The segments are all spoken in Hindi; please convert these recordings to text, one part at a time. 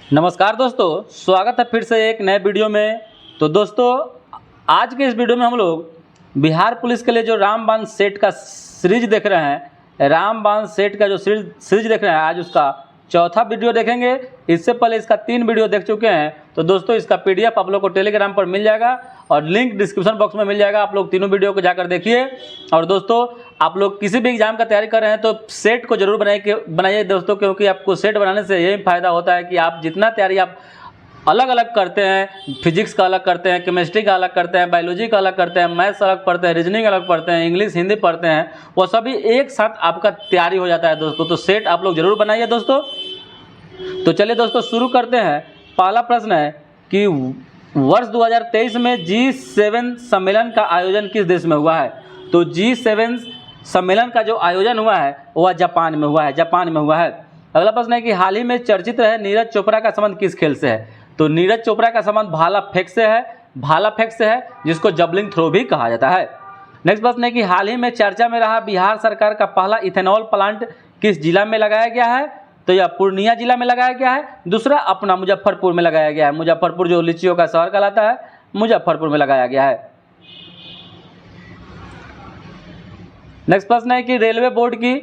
नमस्कार दोस्तों, स्वागत है फिर से एक नए वीडियो में। तो दोस्तों, आज के इस वीडियो में हम लोग बिहार पुलिस के लिए जो रामबाण सेट का सीरीज देख रहे हैं, रामबाण सेट का जो सीरीज देख रहे हैं, आज उसका चौथा वीडियो देखेंगे। इससे पहले इसका 3 वीडियो देख चुके हैं। तो दोस्तों, इसका पीडीएफ आप लोग को टेलीग्राम पर मिल जाएगा और लिंक डिस्क्रिप्शन बॉक्स में मिल जाएगा। आप लोग तीनों वीडियो को जाकर देखिए। और दोस्तों, आप लोग किसी भी एग्जाम का तैयारी कर रहे हैं तो सेट को जरूर बनाइए दोस्तों, क्योंकि आपको सेट बनाने से यही फ़ायदा होता है कि आप जितना तैयारी आप अलग अलग करते हैं, फिजिक्स का अलग करते हैं, केमिस्ट्री का अलग करते हैं, बायोलॉजी का अलग करते हैं, मैथ्स अलग पढ़ते हैं, रीजनिंग अलग पढ़ते हैं, इंग्लिश हिंदी पढ़ते हैं, वो सभी एक साथ आपका तैयारी हो जाता है दोस्तों। तो सेट आप लोग जरूर बनाइए दोस्तों। तो चलिए दोस्तों, शुरू करते हैं। पहला प्रश्न है कि वर्ष 2023 में G7 सम्मेलन का आयोजन किस देश में हुआ है? तो G7 सम्मेलन का जो आयोजन हुआ है वह जापान में हुआ है। अगला प्रश्न है कि हाल ही में चर्चित रहे नीरज चोपड़ा का संबंध किस खेल से है? तो नीरज चोपड़ा का संबंध भाला फेंक से है, जिसको जबलिंग थ्रो भी कहा जाता है। नेक्स्ट प्रश्न है कि हाल ही में चर्चा में रहा बिहार सरकार का पहला इथेनॉल प्लांट किस जिला में लगाया गया है? तो यह पूर्णिया जिला में लगाया गया है। दूसरा अपना मुजफ्फरपुर में लगाया गया है। मुजफ्फरपुर जो लीचियों का शहर कहलाता है, मुजफ्फरपुर में लगाया गया है। नेक्स्ट प्रश्न है कि रेलवे बोर्ड की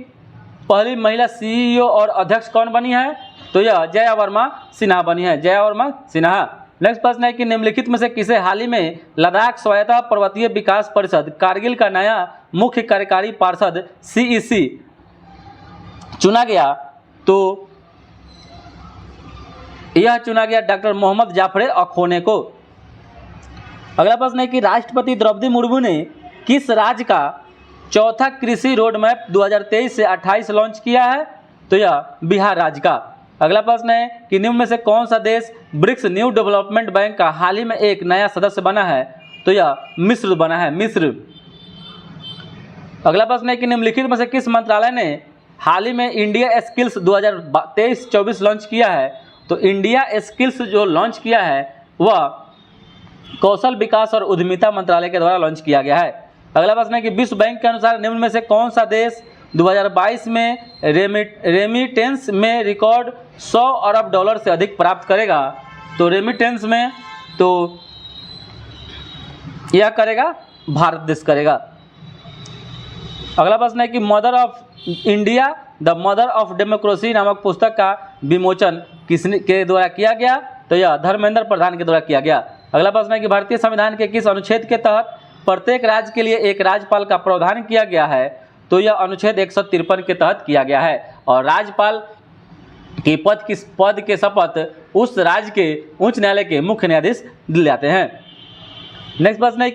पहली महिला सीईओ और अध्यक्ष कौन बनी है? तो यह जया वर्मा सिन्हा बनी है, जया वर्मा सिन्हा। नेक्स्ट प्रश्न है कि निम्नलिखित में से किसे हाल ही में लद्दाख स्वायत्त पर्वतीय विकास परिषद कारगिल का नया मुख्य कार्यकारी पार्षद CEC चुना गया? तो यह चुना गया डॉक्टर मोहम्मद जाफरे अखोने को। अगला प्रश्न है कि राष्ट्रपति द्रौपदी मुर्मू ने किस राज्य का चौथा कृषि रोड मैप 2023 से 28 लॉन्च किया है? तो यह बिहार राज्य का। अगला प्रश्न है कि निम्न में से कौन सा देश ब्रिक्स न्यू डेवलपमेंट बैंक का हाल ही में एक नया सदस्य बना है? तो यह मिस्र बना है, मिस्र। अगला प्रश्न है कि निम्नलिखित में से किस मंत्रालय ने हाल ही में इंडिया स्किल्स 2023-24 लॉन्च किया है? तो इंडिया स्किल्स जो लॉन्च किया है वह कौशल विकास और उद्यमिता मंत्रालय के द्वारा लॉन्च किया गया है। अगला प्रश्न है कि विश्व बैंक के अनुसार निम्न में से कौन सा देश 2022 में रेमिटेंस में रिकॉर्ड $100 अरब से अधिक प्राप्त करेगा? तो रेमिटेंस में तो यह करेगा भारत देश करेगा। अगला प्रश्न है कि mother of India the mother of democracy नामक पुस्तक का विमोचन किसने के द्वारा किया गया? तो यह धर्मेंद्र प्रधान के द्वारा किया गया। अगला प्रश्न है कि भारतीय संविधान के किस अनुच्छेद के तहत प्रत्येक राज्य के लिए एक राज्यपाल का प्रावधान किया गया है? तो यह अनुच्छेद 153 के तहत किया गया है। और राज्यपाल के पद के शपथ उस राज्य के उच्च न्यायालय के मुख्य न्यायाधीश दिलाते हैं। नेक्स्ट प्रश्न है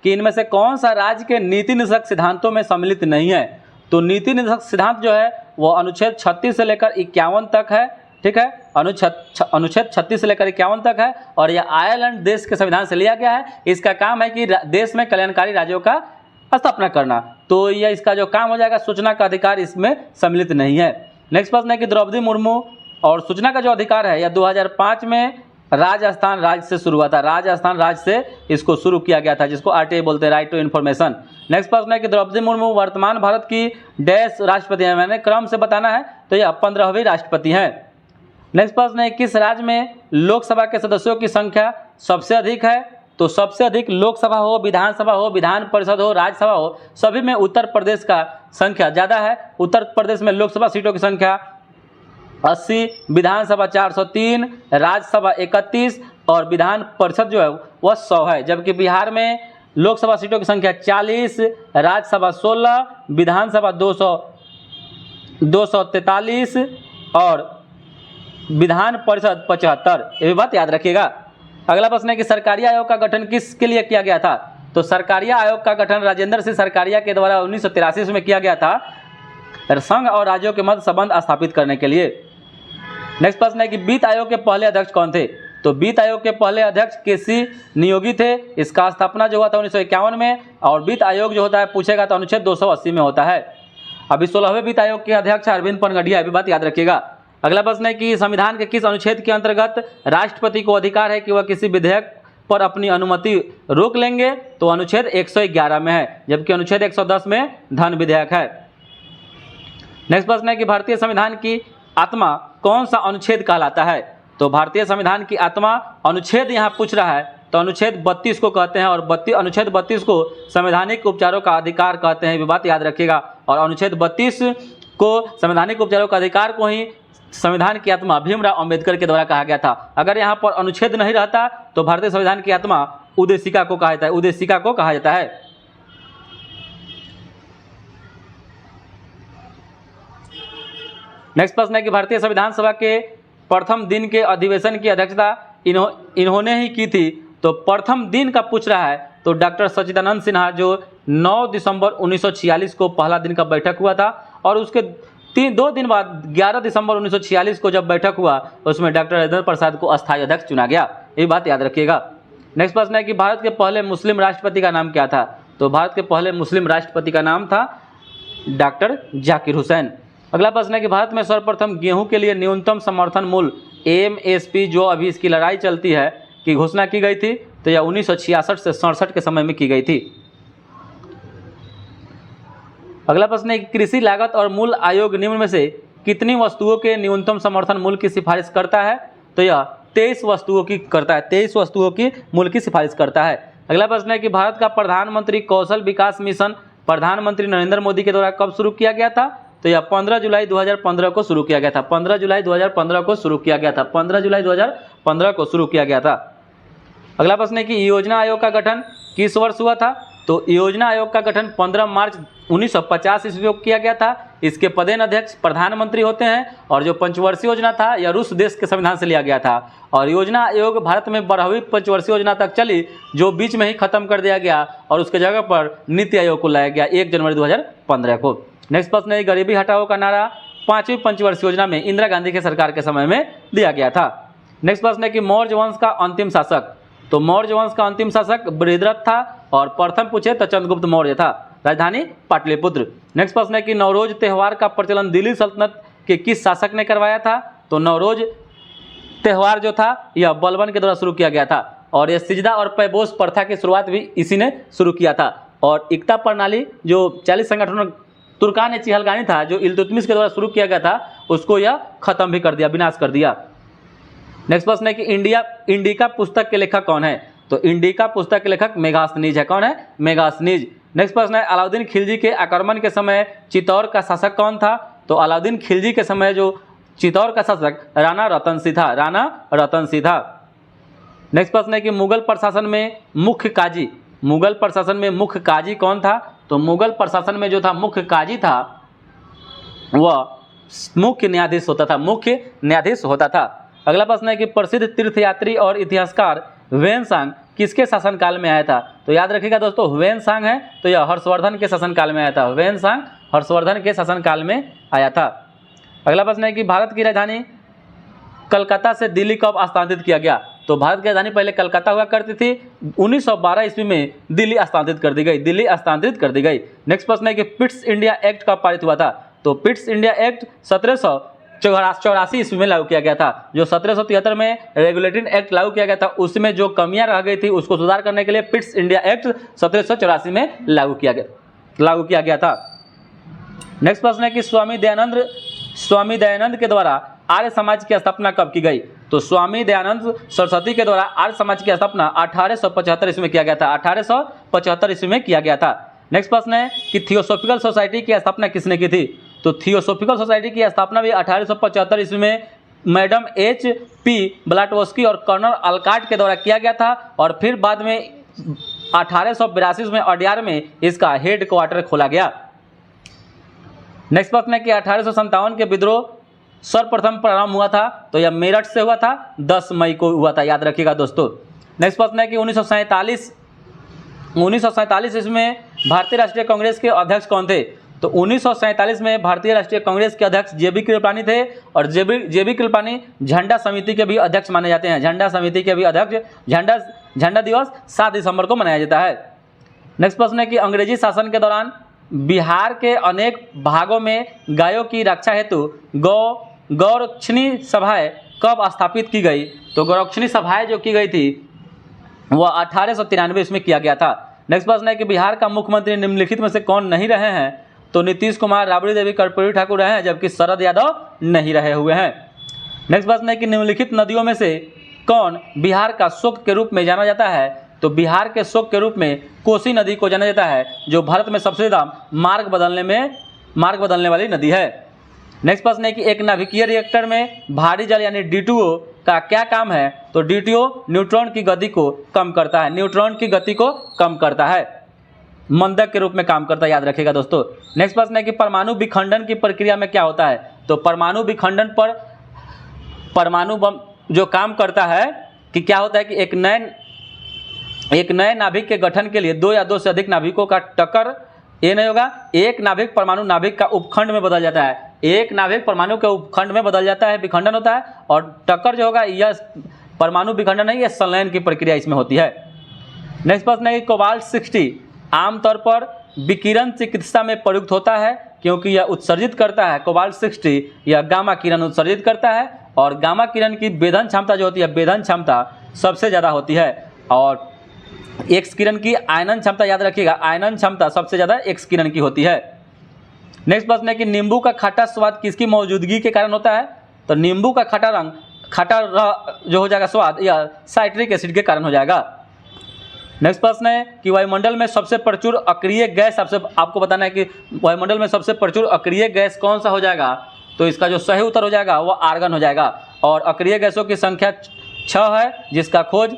कि इनमें से कौन सा राज्य के नीति निषेधक सिद्धांतों में सम्मिलित नहीं है? तो नीति निषेधक सिद्धांत जो है वो अनुच्छेद 36 से लेकर 51 तक है। ठीक है, अनुच्छेद 36 से लेकर 51 तक है और यह आयरलैंड देश के संविधान से लिया गया है। इसका काम है कि देश में कल्याणकारी राज्यों का स्थापना करना। तो यह इसका जो काम हो जाएगा, सूचना का अधिकार इसमें सम्मिलित नहीं है। नेक्स्ट प्रश्न है कि द्रौपदी मुर्मू और सूचना का जो अधिकार है यह 2005 में राजस्थान राज्य से शुरू हुआ था। राजस्थान राज्य से इसको शुरू किया गया था, जिसको RTI बोलते हैं, राइट टू इन्फॉर्मेशन। नेक्स्ट प्रश्न है कि द्रौपदी मुर्मू वर्तमान भारत की डैश राष्ट्रपति है? मैंने क्रम से बताना है, तो यह 15वीं राष्ट्रपति हैं। नेक्स्ट प्रश्न है किस राज्य में लोकसभा के सदस्यों की संख्या सबसे अधिक है? तो सबसे अधिक लोकसभा हो, विधानसभा हो, विधान परिषद हो, राज्यसभा हो, सभी में उत्तर प्रदेश का संख्या ज़्यादा है। उत्तर प्रदेश में लोकसभा सीटों की संख्या 80, विधानसभा 403, राज्यसभा 31 और विधान परिषद जो है वह 100 है। जबकि बिहार में लोकसभा सीटों की संख्या 40, राज्यसभा 16, विधानसभा 243 और विधान परिषद 75। ये भी बात याद रखिएगा। अगला प्रश्न है कि सरकारिया आयोग का गठन किसके लिए किया गया था? तो सरकारिया आयोग का गठन राजेंद्र सिंह सरकारिया के द्वारा 1983 में किया गया था, संघ और राज्यों के मध्य संबंध स्थापित करने के लिए। नेक्स्ट प्रश्न है कि वित्त आयोग के पहले अध्यक्ष कौन थे? तो वित्त आयोग के पहले अध्यक्ष KC नियोगी थे। इसका स्थापना जो हुआ था 1951 में और वित्त आयोग जो होता है पूछेगा तो अनुच्छेद 280 में होता है। अभी 16वें वित्त आयोग के अध्यक्ष अरविंद पनगडिया, अभी बात याद रखिएगा। अगला प्रश्न है कि संविधान के किस अनुच्छेद के अंतर्गत राष्ट्रपति को अधिकार है कि वह किसी विधेयक पर अपनी अनुमति रोक लेंगे? तो अनुच्छेद 111 में है, जबकि अनुच्छेद 110 में धन विधेयक है। नेक्स्ट प्रश्न है कि भारतीय संविधान की आत्मा कौन सा अनुच्छेद कहलाता है? तो भारतीय संविधान की आत्मा अनुच्छेद यहाँ पूछ रहा है, तो अनुच्छेद 32 को कहते हैं, और अनुच्छेद 32 को संवैधानिक उपचारों का अधिकार कहते हैं, ये बात याद रखिएगा। और अनुच्छेद 32 को संवैधानिक उपचारों का अधिकार को ही संविधान की आत्मा भीमराव अंबेडकर के द्वारा कहा गया था। अगर यहाँ पर अनुच्छेद नहीं रहता तो भारतीय संविधान की आत्मा उद्देशिका को कहा जाता है, उद्देशिका को कहा जाता है। नेक्स्ट प्रश्न है कि भारतीय संविधान सभा के प्रथम दिन के अधिवेशन की अध्यक्षता इन्होंने ही की थी। तो प्रथम दिन का पूछ रहा है, तो डॉक्टर सच्चिदानंद सिन्हा, जो 9 दिसंबर 1946 को पहला दिन का बैठक हुआ था, और उसके 2 दिन बाद 11 दिसंबर 1946 को जब बैठक हुआ उसमें डॉक्टर राजेंद्र प्रसाद को अस्थायी अध्यक्ष चुना गया, ये बात याद रखिएगा। नेक्स्ट प्रश्न है कि भारत के पहले मुस्लिम राष्ट्रपति का नाम क्या था? तो भारत के पहले मुस्लिम राष्ट्रपति का नाम था डॉक्टर जाकिर हुसैन। अगला प्रश्न है कि भारत में सर्वप्रथम गेहूं के लिए न्यूनतम समर्थन मूल्य एमएसपी, जो अभी इसकी लड़ाई चलती है, की घोषणा की गई थी, तो यह 1966 से 67 के समय में की गई थी। अगला प्रश्न है कि कृषि लागत और मूल्य आयोग निम्न में से कितनी वस्तुओं के न्यूनतम समर्थन मूल्य की सिफारिश करता है? तो यह 23 वस्तुओं की करता है, 23 वस्तुओं की मूल्य की सिफारिश करता है। अगला प्रश्न है कि भारत का प्रधानमंत्री कौशल विकास मिशन प्रधानमंत्री नरेंद्र मोदी के द्वारा कब शुरू किया गया था? तो यह 15 जुलाई 2015 को शुरू किया गया था, 15 जुलाई 2015 को शुरू किया गया था, 15 जुलाई 2015 को शुरू किया गया था। अगला प्रश्न है कि योजना आयोग का गठन किस वर्ष हुआ था? तो योजना आयोग का गठन 15 मार्च 1950 ईस्वी को किया गया था। इसके पदेन अध्यक्ष प्रधानमंत्री होते हैं, और जो पंचवर्षीय योजना था यह रूस देश के संविधान से लिया गया था। और योजना आयोग भारत में 12वीं पंचवर्षीय योजना तक चली, जो बीच में ही खत्म कर दिया गया, और उसके जगह पर नीति आयोग को लाया गया 1 जनवरी 2015 को। नेक्स्ट प्रश्न है गरीबी हटाओ का नारा 5वीं पंचवर्षीय योजना में इंदिरा गांधी के सरकार के समय में दिया गया था। नेक्स्ट प्रश्न है कि मौर्य वंश का अंतिम शासक? तो मौर्य वंश का अंतिम शासक बृहद्रथ था, और प्रथम पूछे तो चंद्रगुप्त मौर्य था, राजधानी पाटलिपुत्र। नेक्स्ट प्रश्न है कि नवरोज त्यौहार का प्रचलन दिल्ली सल्तनत के किस शासक ने करवाया था? तो नवरोज त्यौहार जो था यह बलबन के द्वारा शुरू किया गया था, और यह सिजदा और पैबोस प्रथा की शुरुआत भी इसी ने शुरू किया था। और एकता प्रणाली जो 40 संगठनों तुर्कान चिहलगानी था, जो इल्तुतमिश के द्वारा शुरू किया गया था, उसको यह खत्म भी कर दिया, विनाश कर दिया। नेक्स्ट प्रश्न है कि इंडिका पुस्तक के लेखक कौन है? तो इंडिका पुस्तक के लेखक मेगास्थनीज है। कौन है? मेगास्थनीज। नेक्स्ट प्रश्न है अलाउद्दीन खिलजी के आक्रमण के समय चित्तौड़ का शासक कौन था? तो अलाउद्दीन खिलजी के समय जो चित्तौड़ का शासक राणा रतन सिंह था, राणा रतन सिंह था। नेक्स्ट प्रश्न है कि मुगल प्रशासन में मुख्य काजी, मुगल प्रशासन में मुख्य काजी कौन था? तो मुगल प्रशासन में जो था मुख्य काजी था वह मुख्य न्यायाधीश होता था, मुख्य न्यायाधीश होता था। अगला प्रश्न है कि प्रसिद्ध तीर्थयात्री और इतिहासकार ह्वेनसांग किसके शासनकाल में आया था? तो याद रखिएगा दोस्तों, ह्वेनसांग है तो यह हर्षवर्धन के शासनकाल में आया था, ह्वेनसांग हर्षवर्धन के शासनकाल में आया था। अगला प्रश्न है कि भारत की राजधानी कलकत्ता से दिल्ली कब स्थानांतरित किया गया? तो भारत की राजधानी पहले कलकत्ता हुआ करती थी, 1912 ईस्वी में दिल्ली स्थानांतरित कर दी गई, दिल्ली स्थानांतरित कर दी गई। नेक्स्ट प्रश्न है कि पिट्स इंडिया एक्ट कब पारित हुआ था? तो पिट्स इंडिया एक्ट 1784 ईस्वी में लागू किया गया था। जो 1773 में रेगुलेटिंग एक्ट लागू किया गया था, उसमें जो कमियां रह गई थी उसको सुधार करने के लिए पिट्स इंडिया एक्ट 1784 में लागू किया गया था। नेक्स्ट प्रश्न है कि स्वामी दयानंद के द्वारा आर्य समाज की स्थापना कब की गई? तो स्वामी दयानंद सरस्वती के द्वारा आर्य समाज की स्थापना 1875 ईस्वी में किया गया था, 1875 ईस्वी में किया गया था। नेक्स्ट प्रश्न है कि थियोसॉफिकल सोसाइटी की स्थापना किसने की थी? तो थियोसॉफिकल सोसाइटी की स्थापना भी 1875 ईस्वी में मैडम HP ब्लाटवस्की और कर्नल अलकाट के द्वारा किया गया था, और फिर बाद में 1882 में अड्यार में इसका हेड क्वार्टर खोला गया। नेक्स्ट प्रश्न है कि 1857 के विद्रोह सर्वप्रथम प्रारंभ हुआ था, तो यह मेरठ से हुआ था, 10 मई को हुआ था, याद रखिएगा दोस्तों। नेक्स्ट प्रश्न है कि 1947 इसमें भारतीय राष्ट्रीय कांग्रेस के अध्यक्ष कौन थे? तो 1947 में भारतीय राष्ट्रीय कांग्रेस के अध्यक्ष JB कृपलानी थे, और JB कृपलानी झंडा समिति के भी अध्यक्ष माने जाते हैं, झंडा समिति के भी अध्यक्ष। झंडा दिवस 7 दिसंबर को मनाया जाता है। नेक्स्ट प्रश्न है कि अंग्रेजी शासन के दौरान बिहार के अनेक भागों में गायों की रक्षा हेतु गौरक्षणी सभाएं कब स्थापित की गई? तो गौरक्षणी सभाएं जो की गई थी वह 1893 में किया गया था। नेक्स्ट प्रश्न है कि बिहार का मुख्यमंत्री निम्नलिखित में से कौन नहीं रहे हैं? तो नीतीश कुमार, राबड़ी देवी, कर्पूरी ठाकुर रहे हैं, जबकि शरद यादव नहीं रहे हुए हैं। नेक्स्ट प्रश्न है कि निम्नलिखित नदियों में से कौन बिहार का शोक के रूप में जाना जाता है? तो बिहार के शोक के रूप में कोसी नदी को जाना जाता है, जो भारत में सबसे ज़्यादा मार्ग बदलने वाली नदी है। नेक्स्ट प्रश्न है कि एक नाभिकीय रिएक्टर में भारी जल यानी D2O का क्या काम है? तो D2O न्यूट्रॉन की गति को कम करता है, मंदक के रूप में काम करता है, याद रखिएगा दोस्तों। नेक्स्ट प्रश्न है कि परमाणु विखंडन की प्रक्रिया में क्या होता है? तो परमाणु विखंडन पर परमाणु बम जो काम करता है कि क्या होता है कि एक नए नाभिक के गठन के लिए 2 या 2 से अधिक नाभिकों का टक्कर, ये नहीं होगा, एक नाभिक परमाणु नाभिक का उपखंड में बदल जाता है, एक नाभिक परमाणु के उपखंड में बदल जाता है, विखंडन होता है। और टक्कर जो होगा यह परमाणु विखंडन नहीं, यह संलयन की प्रक्रिया इसमें होती है। नेक्स्ट प्रश्न है कि कोबाल्ट 60 आमतौर पर विकिरण चिकित्सा में प्रयुक्त होता है, क्योंकि यह उत्सर्जित करता है, कोबाल्ट 60 यह गामा किरण उत्सर्जित करता है, और गामा किरण की वेधन क्षमता जो होती है, वेधन क्षमता सबसे ज़्यादा होती है। और एक्स किरण की आयनन क्षमता, याद रखिएगा, आयनन क्षमता सबसे ज़्यादा एक्स किरण की होती है। नेक्स्ट प्रश्न है कि नींबू का खट्टा स्वाद किसकी मौजूदगी के कारण होता है? तो नींबू का खट्टा जो हो जाएगा स्वाद, यह साइट्रिक एसिड के कारण हो जाएगा। नेक्स्ट प्रश्न है कि वायुमंडल में सबसे प्रचुर अक्रिय गैस, आपको बताना है कि वायुमंडल में सबसे प्रचुर अक्रिय गैस कौन सा हो जाएगा? तो इसका जो सही उत्तर हो जाएगा वो आर्गन हो जाएगा। और अक्रिय गैसों की संख्या 6 है, जिसका खोज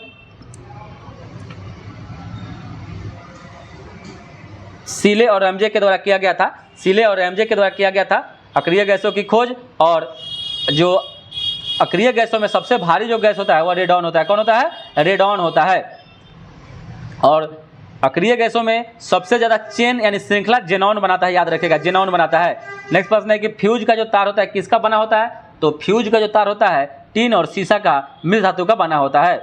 सीले और एमजे के द्वारा किया गया था, अक्रिय गैसों की खोज। और जो अक्रिय गैसों में सबसे भारी जो गैस होता है वह रेडॉन होता है। कौन होता है? रेडॉन होता है। और अक्रिय गैसों में सबसे ज़्यादा चेन यानी श्रृंखला जेनॉन बनाता है, याद रखिएगा, जेनॉन बनाता है। नेक्स्ट प्रश्न है कि फ्यूज का जो तार होता है किसका बना होता है? तो फ्यूज का जो तार होता है टीन और सीसा का मिश्र धातु का बना होता है।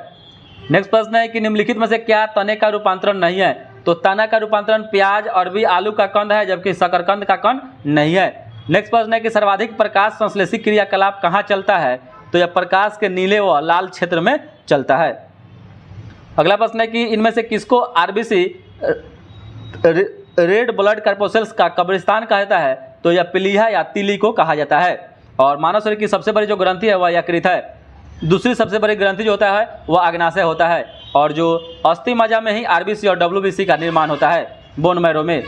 नेक्स्ट प्रश्न है कि निम्नलिखित में से क्या तने का रूपांतरण नहीं है? तो तना का रूपांतरण प्याज, अरबी, आलू का कंद है, जबकि शकरकंद का कंद नहीं है। नेक्स्ट प्रश्न है कि सर्वाधिक प्रकाश संश्लेषी क्रियाकलाप कहाँ चलता है? तो यह प्रकाश के नीले व लाल क्षेत्र में चलता है। अगला प्रश्न है कि इनमें से किसको आरबीसी रेड ब्लड कार्पोसेल्स का कब्रिस्तान कहा जाता है? तो यह प्लीहा या तिली को कहा जाता है। और मानव शरीर की सबसे बड़ी जो ग्रंथि है वह यकृत है। दूसरी सबसे बड़ी ग्रंथि जो होता है वह अग्नाशय होता है। और जो अस्थि मज्जा में ही आरबीसी और डब्ल्यूबीसी का निर्माण होता है, बोन मैरो में।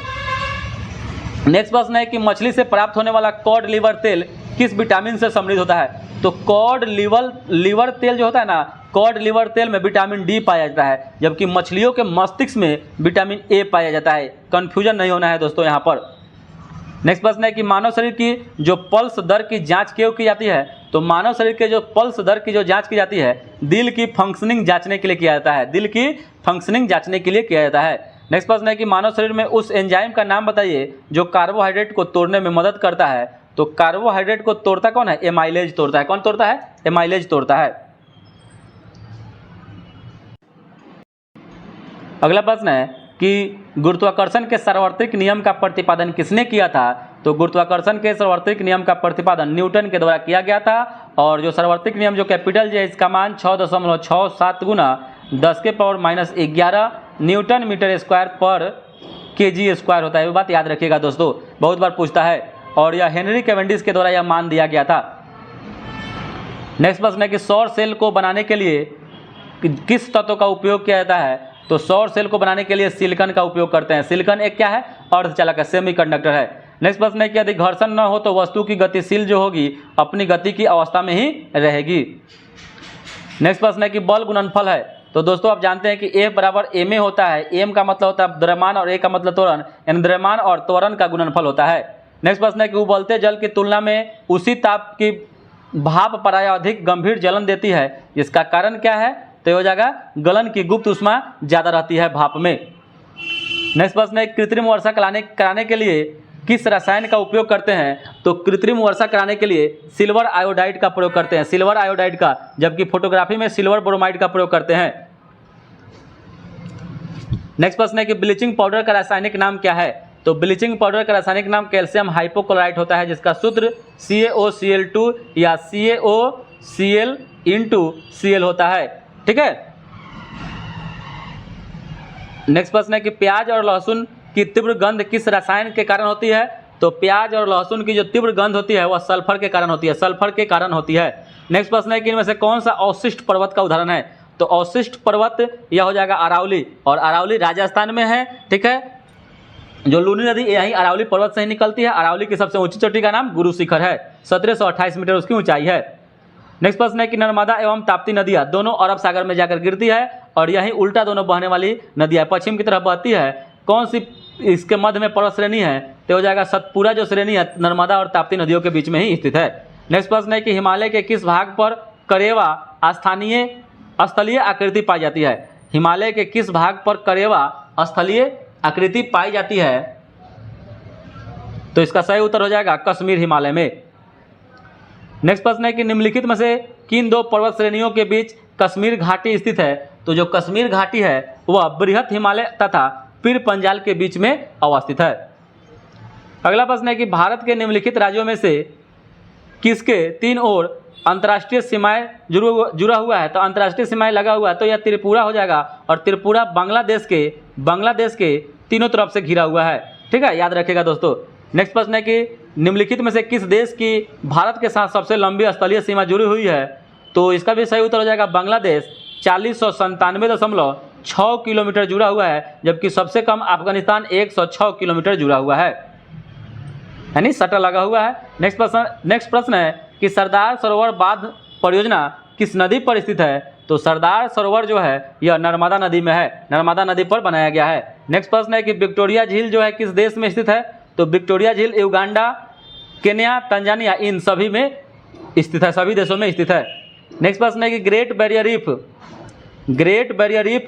नेक्स्ट प्रश्न है कि मछली से प्राप्त होने वाला कॉड लिवर तेल किस विटामिन से समृद्ध होता है? तो कॉड लिवर तेल जो होता है ना, कॉड लिवर तेल में विटामिन डी पाया जाता है, जबकि मछलियों के मस्तिष्क में विटामिन ए पाया जाता है। कंफ्यूजन नहीं होना है दोस्तों यहाँ पर। नेक्स्ट प्रश्न है कि मानव शरीर की जो पल्स दर की जांच क्यों की जाती है? तो मानव शरीर के जो पल्स दर की जो जांच की जाती है दिल की फंक्शनिंग जांचने के लिए किया जाता है, दिल की फंक्शनिंग जांचने के लिए किया जाता है। नेक्स्ट प्रश्न है कि मानव शरीर में उस एंजाइम का नाम बताइए जो कार्बोहाइड्रेट को तोड़ने में मदद करता है। तो कार्बोहाइड्रेट को तोड़ता कौन है? एमाइलेज तोड़ता है। कौन तोड़ता है? एमाइलेज तोड़ता है। अगला प्रश्न है कि गुरुत्वाकर्षण के सार्वत्रिक नियम का प्रतिपादन किसने किया था? तो गुरुत्वाकर्षण के सार्वत्रिक नियम का प्रतिपादन न्यूटन के द्वारा किया गया था। और जो सार्वत्रिक नियम जो कैपिटल जी है इसका मान 6.67 गुना 10⁻⁻11 न्यूटन मीटर स्क्वायर पर केजी स्क्वायर होता है। ये बात याद रखिएगा दोस्तों, बहुत बार पूछता है। और यह हेनरी कैवेंडिश के द्वारा यह मान दिया गया था। नेक्स्ट प्रश्न है कि सौर सेल को बनाने के लिए किस तत्व का उपयोग किया जाता है? तो सौर सेल को बनाने के लिए सिलिकॉन का उपयोग करते हैं। सिलिकॉन एक क्या है? अर्धचालक है, सेमीकंडक्टर है। नेक्स्ट प्रश्न है कि यदि घर्षण न हो तो वस्तु की गतिशील जो होगी अपनी गति की अवस्था में ही रहेगी। नेक्स्ट प्रश्न है कि बल गुणनफल है। तो दोस्तों आप जानते हैं कि F बराबर ma होता है। m का मतलब होता है द्रव्यमान और a का मतलब त्वरण, यानी द्रव्यमान और त्वरण का गुणनफल होता है। नेक्स्ट प्रश्न है कि उबलते जल की तुलना में उसी ताप की भाप प्रायः अधिक गंभीर जलन देती है, इसका कारण क्या है? तो हो जाएगा गलन की गुप्त ऊष्मा ज़्यादा रहती है भाप में। नेक्स्ट प्रश्न है कृत्रिम वर्षा कराने के लिए किस रसायन का उपयोग करते हैं? तो कृत्रिम वर्षा कराने के लिए सिल्वर आयोडाइड का प्रयोग करते हैं, सिल्वर आयोडाइड का, जबकि फोटोग्राफी में सिल्वर ब्रोमाइड का प्रयोग करते हैं। नेक्स्ट प्रश्न है कि ब्लीचिंग पाउडर का रासायनिक नाम क्या है? तो ब्लीचिंग पाउडर का रासायनिक नाम कैल्शियम हाइपोक्लोराइट होता है, जिसका सूत्र CaOCl2 या CaOCl होता है। ठीक है। नेक्स्ट प्रश्न है कि प्याज और लहसुन की तीव्र गंध किस रसायन के कारण होती है? तो प्याज और लहसुन की जो तीव्र गंध होती है वह सल्फर के कारण होती है, सल्फर के कारण होती है। नेक्स्ट प्रश्न है कि इनमें से कौन सा अवशिष्ट पर्वत का उदाहरण है? तो अवशिष्ट पर्वत यह हो जाएगा अरावली, और अरावली राजस्थान में है। ठीक है, जो लूनी नदी यही अरावली पर्वत से ही निकलती है। अरावली की सबसे ऊंची चोटी का नाम गुरु शिखर है, 1728 मीटर उसकी ऊंचाई है। नेक्स्ट प्रश्न है कि नर्मदा एवं ताप्ती नदियाँ दोनों अरब सागर में जाकर गिरती है और यही उल्टा दोनों बहने वाली नदियाँ पश्चिम की तरफ बहती है। कौन सी इसके मध्य में पर्वत श्रेणी है? तो हो जाएगा सतपुरा जो श्रेणी है नर्मदा और ताप्ती नदियों के बीच में ही स्थित है। नेक्स्ट प्रश्न है कि हिमालय के किस भाग पर करेवा स्थलीय आकृति पाई जाती है? हिमालय के किस भाग पर करेवा स्थलीय आकृति पाई जाती है? तो इसका सही उत्तर हो जाएगा कश्मीर हिमालय में। नेक्स्ट प्रश्न है कि निम्नलिखित में से किन दो पर्वत श्रेणियों के बीच कश्मीर घाटी स्थित है? तो जो कश्मीर घाटी है वह बृहत हिमालय तथा पीर पंजाल के बीच में अवस्थित है। अगला प्रश्न है कि भारत के निम्नलिखित राज्यों में से किसके तीन ओर अंतर्राष्ट्रीय सीमाएं जुड़ा हुआ है? तो अंतर्राष्ट्रीय सीमाएं लगा हुआ है तो यह त्रिपुरा हो जाएगा, और त्रिपुरा बांग्लादेश के तीनों तरफ से घिरा हुआ है। ठीक है, याद रखिएगा दोस्तों। नेक्स्ट प्रश्न है कि निम्नलिखित में से किस देश की भारत के साथ सबसे लंबी स्थलीय सीमा जुड़ी हुई है? तो इसका भी सही उत्तर हो जाएगा बांग्लादेश, 4097.6 किलोमीटर जुड़ा हुआ है, जबकि सबसे कम अफगानिस्तान 106 किलोमीटर जुड़ा हुआ है, यानी सटा लगा हुआ है। नेक्स्ट प्रश्न है कि सरदार सरोवर बांध परियोजना किस नदी पर स्थित है? तो सरदार सरोवर जो है यह नर्मदा नदी में है, नर्मदा नदी पर बनाया गया है। नेक्स्ट प्रश्न है कि विक्टोरिया झील जो है किस देश में स्थित है? तो विक्टोरिया झील युगांडा, केन्या, तंजानिया इन सभी में स्थित है, सभी देशों में स्थित है। नेक्स्ट प्रश्न है कि ग्रेट बैरियर रीफ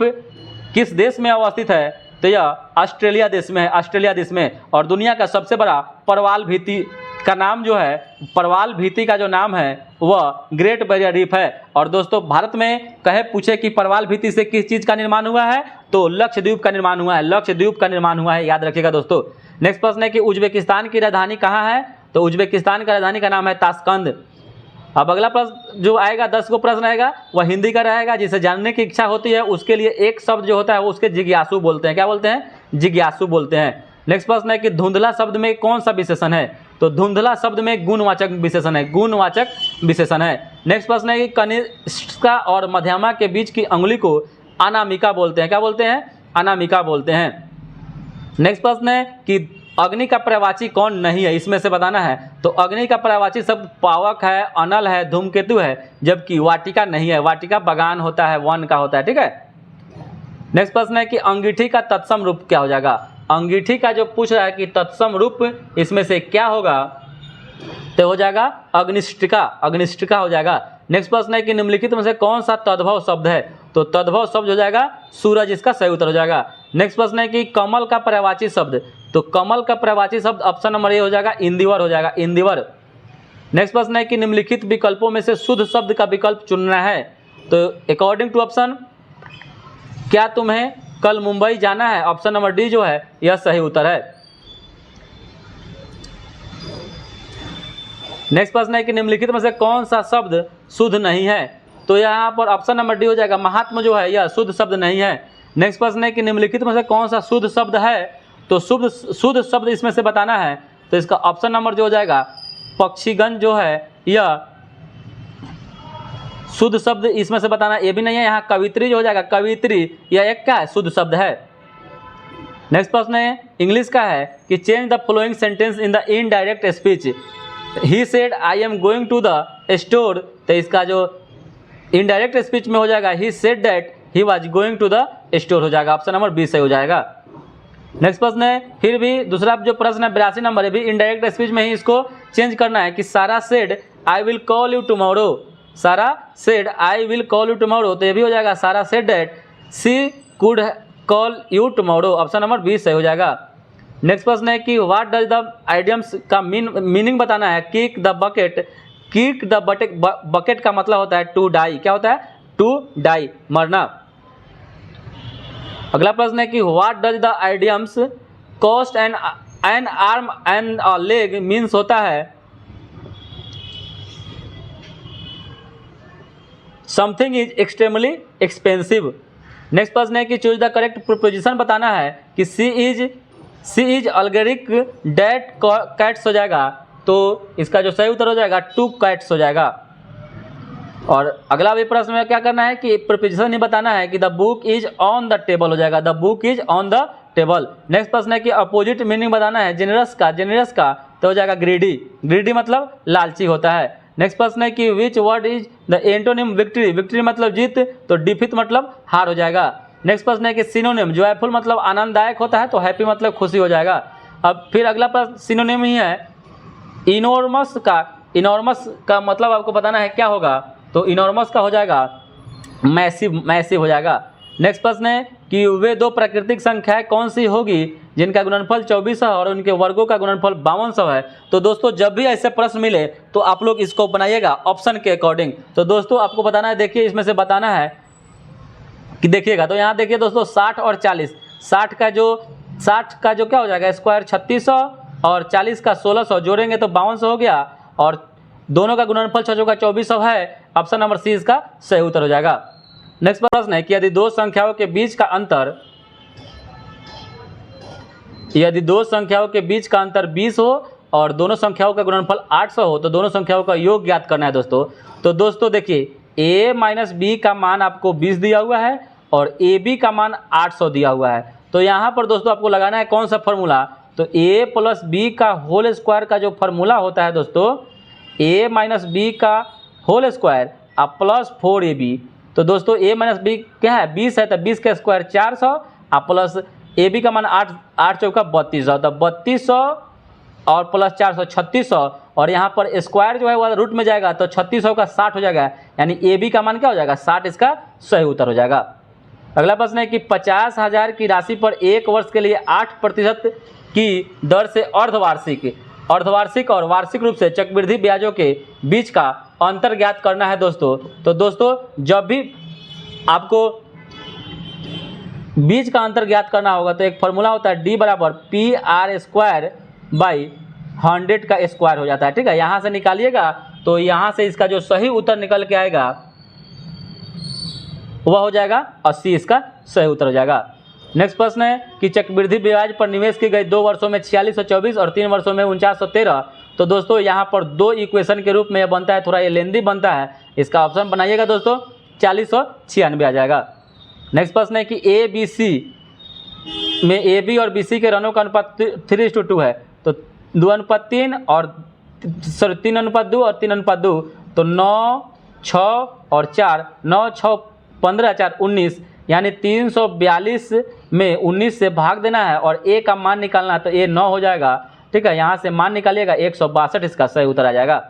किस देश में अवस्थित है? तो यह ऑस्ट्रेलिया देश में है, ऑस्ट्रेलिया देश में। और दुनिया का सबसे बड़ा परवाल भीति का नाम जो है, परवाल भीति का जो नाम है वह ग्रेट बैरियर रीफ है। और दोस्तों भारत में कहे पूछे कि परवाल भीति से किस चीज़ का निर्माण हुआ है? तो लक्षद्वीप का निर्माण हुआ है, लक्षद्वीप का निर्माण हुआ है, याद रखिएगा दोस्तों। नेक्स्ट प्रश्न है कि उज्बेकिस्तान की राजधानी कहाँ है? तो उज्बेकिस्तान का राजधानी का नाम है ताशकंद। अब अगला प्रश्न जो आएगा 10 को प्रश्न आएगा वह हिंदी का रहेगा। जिसे जानने की इच्छा होती है उसके लिए एक शब्द जो होता है वो उसके जिज्ञासु बोलते हैं। क्या बोलते हैं? जिज्ञासु बोलते हैं। नेक्स्ट प्रश्न है कि धुंधला शब्द में कौन सा विशेषण है? तो धुंधला शब्द में गुणवाचक विशेषण है, गुणवाचक विशेषण है। नेक्स्ट प्रश्न है कि कनिष्का और मध्यमा के बीच की अंगुली को अनामिका बोलते हैं। क्या बोलते हैं? अनामिका बोलते हैं। नेक्स्ट प्रश्न है कि अग्नि का पर्यायवाची कौन नहीं है, इसमें से बताना है। तो अग्नि का पर्यायवाची शब्द पावक है, अनल है, धूमकेतु है, जबकि वाटिका नहीं है। वाटिका बगान होता है, वन का होता है। ठीक है। नेक्स्ट प्रश्न है कि अंगीठी का तत्सम रूप क्या हो जाएगा? अंगीठी का जो पूछ रहा है कि तत्सम रूप इसमें से क्या होगा, तो हो जाएगा अग्निष्टिका, अग्निष्टिका हो जाएगा। नेक्स्ट प्रश्न है कि निम्नलिखित में से कौन सा तद्भव शब्द है? तो तद्भव शब्द हो जाएगा सूरज, इसका सही उत्तर हो जाएगा। नेक्स्ट प्रश्न है कि कमल का पर्यायवाची शब्द, तो कमल का पर्यायवाची शब्द ऑप्शन नंबर ए हो जाएगा इंदिवर हो जाएगा, इंदिवर। नेक्स्ट प्रश्न है कि निम्नलिखित विकल्पों में से शुद्ध शब्द का विकल्प चुनना है। तो अकॉर्डिंग टू ऑप्शन, क्या तुम्हें कल मुंबई जाना है? ऑप्शन नंबर डी जो है यह सही उत्तर है। नेक्स्ट प्रश्न है कि निम्नलिखित में से कौन सा शब्द शुद्ध नहीं है? तो यहाँ पर ऑप्शन नंबर डी हो जाएगा महात्मा जो है यह शुद्ध शब्द नहीं है। नेक्स्ट प्रश्न है कि निम्नलिखित में से कौन सा शुद्ध शब्द है? तो शुद्ध शब्द इसमें से बताना है। तो इसका ऑप्शन नंबर जो हो जाएगा पक्षीगण जो है यह शुद्ध शब्द इसमें से बताना, ये भी नहीं है। यहाँ कवित्री जो हो जाएगा, कवित्री यह एक क्या है? शुद्ध शब्द है। नेक्स्ट प्रश्न है इंग्लिश का है कि change the following sentence in the indirect speech. He said I am going to the store, तो इसका जो इनडायरेक्ट स्पीच में हो जाएगा he said that he was going to the store हो जाएगा, ऑप्शन नंबर बी सही हो जाएगा। नेक्स्ट प्रश्न है फिर भी दूसरा जो प्रश्न है 82 नंबर है, भी इनडायरेक्ट स्पीच में ही इसको चेंज करना है कि Sarah said I will call you tomorrow, Sarah said I will call you tomorrow, तो ये भी हो जाएगा Sarah said that she could call you tomorrow, option number B सही हो जाएगा। नेक्स्ट प्रश्न है कि व्हाट डज द आइडियम्स का मीनिंग बताना है। Kick the bucket, kick the bucket का मतलब होता है टू डाई, क्या होता है? टू डाई, मरना। अगला प्रश्न है कि what does the idioms cost N arm and a leg means होता है something is extremely expensive. Next प्रश्न है कि चूज द करेक्ट प्रोपोजिशन बताना है कि she is she is allergic that cats हो जाएगा, तो इसका जो सही उत्तर हो जाएगा 2 कैट्स हो जाएगा। और अगला भी प्रश्न में क्या करना है कि प्रीपोजिशन ही बताना है कि the book is on the table हो जाएगा, the book is on the table. Next प्रश्न है कि अपोजिट मीनिंग बताना है जेनरस का तो हो जाएगा ग्रीडी, ग्रीडी मतलब लालची होता है। नेक्स्ट प्रश्न है कि which word is the antonym victory, victory मतलब जीत, तो डिफीट मतलब हार हो जाएगा। नेक्स्ट प्रश्न है कि सिनोनिम जॉयफुल मतलब आनंददायक होता है, तो हैप्पी मतलब खुशी हो जाएगा। अब फिर अगला प्रश्न सिनोनिम ही है इनॉर्मस का मतलब आपको बताना है क्या होगा, तो इनॉर्मस का हो जाएगा मैसिव, मैसिव हो जाएगा। नेक्स्ट प्रश्न है कि वे दो प्राकृतिक संख्याएं कौन सी होगी जिनका गुणनफल 24 है और उनके वर्गों का गुणनफल 5200 है। तो दोस्तों जब भी ऐसे प्रश्न मिले तो आप लोग इसको बनाइएगा ऑप्शन के अकॉर्डिंग। तो दोस्तों आपको बताना है, देखिए इसमें से बताना है कि देखिएगा, तो यहाँ देखिए दोस्तों 60 और 40, 60 का जो क्या हो जाएगा स्क्वायर 3600 और 40 का 1600 जोड़ेंगे तो 5200 हो गया, और दोनों का गुणनफल 6 का 2400 है। ऑप्शन नंबर सी इसका सही उत्तर हो जाएगा। नेक्स्ट प्रश्न है कि यदि दो संख्याओं के बीच का अंतर 20 हो और दोनों संख्याओं का गुणनफल 800 हो तो दोनों संख्याओं का योग ज्ञात करना है दोस्तों। तो दोस्तों देखिए a माइनस बी का मान आपको 20 दिया हुआ है और ए बी का मान 800 दिया हुआ है। तो यहाँ पर दोस्तों आपको लगाना है कौन सा फॉर्मूला, तो a प्लस बी का होल स्क्वायर का जो फॉर्मूला होता है दोस्तों, a माइनस बी का होल स्क्वायर अब प्लस 4ab। तो दोस्तों a माइनस बी क्या है 20 है, तो 20 का स्क्वायर 400 आप प्लस ए बी का मान 8 चौका 3200, तो 3200 और प्लस 400 3600, और यहाँ पर स्क्वायर जो है वह रूट में जाएगा तो 3600 का 60 हो जाएगा, यानी ए बी का मान क्या हो जाएगा 60, इसका सही उत्तर हो जाएगा। अगला प्रश्न है कि 50,000 की राशि पर एक वर्ष के लिए 8% की दर से अर्धवार्षिक और वार्षिक रूप से चक्रवृद्धि ब्याजों के बीच का अंतर ज्ञात करना है दोस्तों। तो दोस्तों जब भी आपको बीच का अंतर ज्ञात करना होगा तो एक फॉर्मूला होता है d बराबर PR² बाई 100 का स्क्वायर हो जाता है, ठीक है। यहाँ से निकालिएगा तो यहाँ से इसका जो सही उत्तर निकल के आएगा वह हो जाएगा 80, इसका सही उत्तर हो जाएगा। नेक्स्ट प्रश्न है कि चक्रवृद्धि ब्याज पर निवेश की गई 2 वर्षों में 4624 और 3 वर्षों में 4913। तो दोस्तों यहाँ पर 2 इक्वेशन के रूप में यह बनता है, थोड़ा ये लेंदी बनता है, इसका ऑप्शन बनाइएगा दोस्तों 4096 आ जाएगा। नेक्स्ट प्रश्न है कि ए बी सी में ए बी और बी सी के रनों का अनुपात 3:2 है, तो 2:3 और 3:2 और 3:2, तो 9, 6 और 4, 9, 6, 15, 4, 19, यानी 342 में 19 से भाग देना है और ए का मान निकालना है, तो ए 9 हो जाएगा, ठीक है। यहाँ से मान निकालिएगा 162, इसका सही उत्तर आ जाएगा।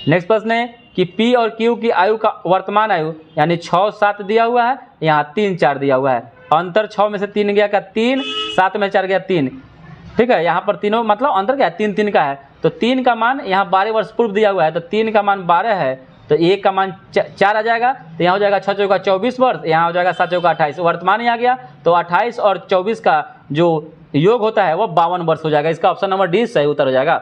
नेक्स्ट प्रश्न है कि पी और क्यू की आयु का वर्तमान आयु यानी 6, 7 दिया हुआ है, यहाँ 3, 4 दिया हुआ है। अंतर 6 में से 3 गया क्या 3, 7 में 4 गया 3, ठीक है। यहाँ पर तीनों मतलब अंतर क्या है 3, 3 का है, तो 3 का मान यहाँ 12 वर्ष पूर्व दिया हुआ है, तो 3 का मान 12 है, तो 1 का मान 4 आ जाएगा, तो यहाँ हो जाएगा 6 चौका 24 वर्ष, यहाँ हो जाएगा 7 चौका 28, वर्तमान ही आ गया, तो 28 और 24 का जो योग होता है वो 52 वर्ष हो जाएगा, इसका ऑप्शन नंबर डी सही उत्तर हो जाएगा।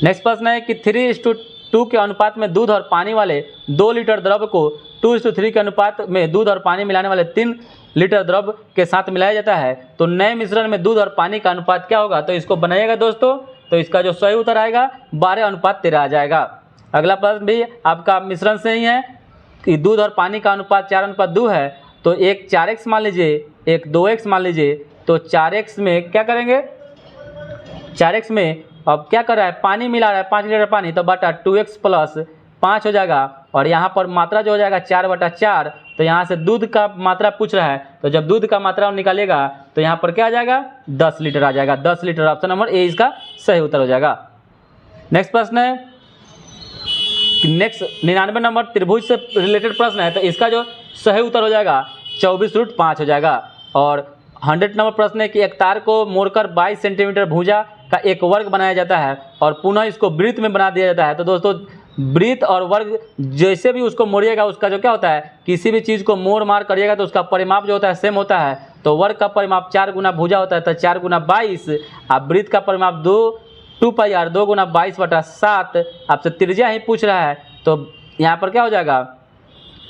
नेक्स्ट प्रश्न है कि 3:2 के अनुपात में दूध और पानी वाले 2 लीटर द्रव को 2:3 के अनुपात में दूध और पानी मिलाने वाले 3 लीटर द्रव के साथ मिलाया जाता है, तो नए मिश्रण में दूध और पानी का अनुपात क्या होगा, तो इसको बनाइएगा दोस्तों, तो इसका जो सही उत्तर आएगा 12:13 आ जाएगा। अगला प्रश्न भी आपका मिश्रण से ही है कि दूध और पानी का अनुपात 4:2 है, तो एक 4x मान लीजिए, एक 2x मान लीजिए, तो 4x में क्या करेंगे 4x में अब क्या कर रहा है पानी मिला रहा है 5 लीटर पानी, तो बटा 2x प्लस 5 हो जाएगा, और यहाँ पर मात्रा जो हो जाएगा 4/4, तो यहाँ से दूध का मात्रा पूछ रहा है, तो जब दूध का मात्रा निकालेगा तो यहाँ पर क्या आ जाएगा 10 लीटर आ जाएगा, 10 लीटर, ऑप्शन नंबर ए इसका सही उत्तर हो जाएगा। नेक्स्ट प्रश्न है, नेक्स्ट 99 नंबर त्रिभुज से रिलेटेड प्रश्न है, तो इसका जो सही उत्तर हो जाएगा 24√5 हो जाएगा। और 100 नंबर प्रश्न है कि एक तार को मोड़कर 22 सेंटीमीटर भुजा का एक वर्ग बनाया जाता है और पुनः इसको वृत्त में बना दिया जाता है। तो दोस्तों वृत्त और वर्ग जैसे भी उसको मोड़िएगा उसका जो क्या होता है, किसी भी चीज़ को मोड़ मार करिएगा तो उसका परिमाप जो होता है सेम होता है। तो वर्ग का परिमाप 4 गुना भुजा होता है, तो 4 गुना 22, अब वृत्त का परिमाप 2 पाई r 2 गुना 22/7, आपसे त्रिज्या ही पूछ रहा है, तो यहाँ पर क्या हो जाएगा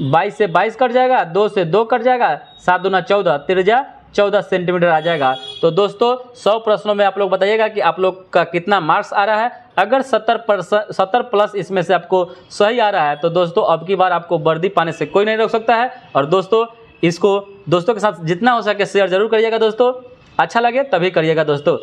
22 से 22 कट जाएगा, 2 से 2 कट जाएगा, 7 दूना 14, त्रिज्या 14 सेंटीमीटर आ जाएगा। तो दोस्तों 100 प्रश्नों में आप लोग बताइएगा कि आप लोग का कितना मार्क्स आ रहा है। अगर 70 प्लस इसमें से आपको सही आ रहा है तो दोस्तों अब की बार आपको वर्दी पाने से कोई नहीं रोक सकता है। और दोस्तों इसको दोस्तों के साथ जितना हो सके शेयर जरूर करिएगा दोस्तों, अच्छा लगे तभी करिएगा दोस्तों।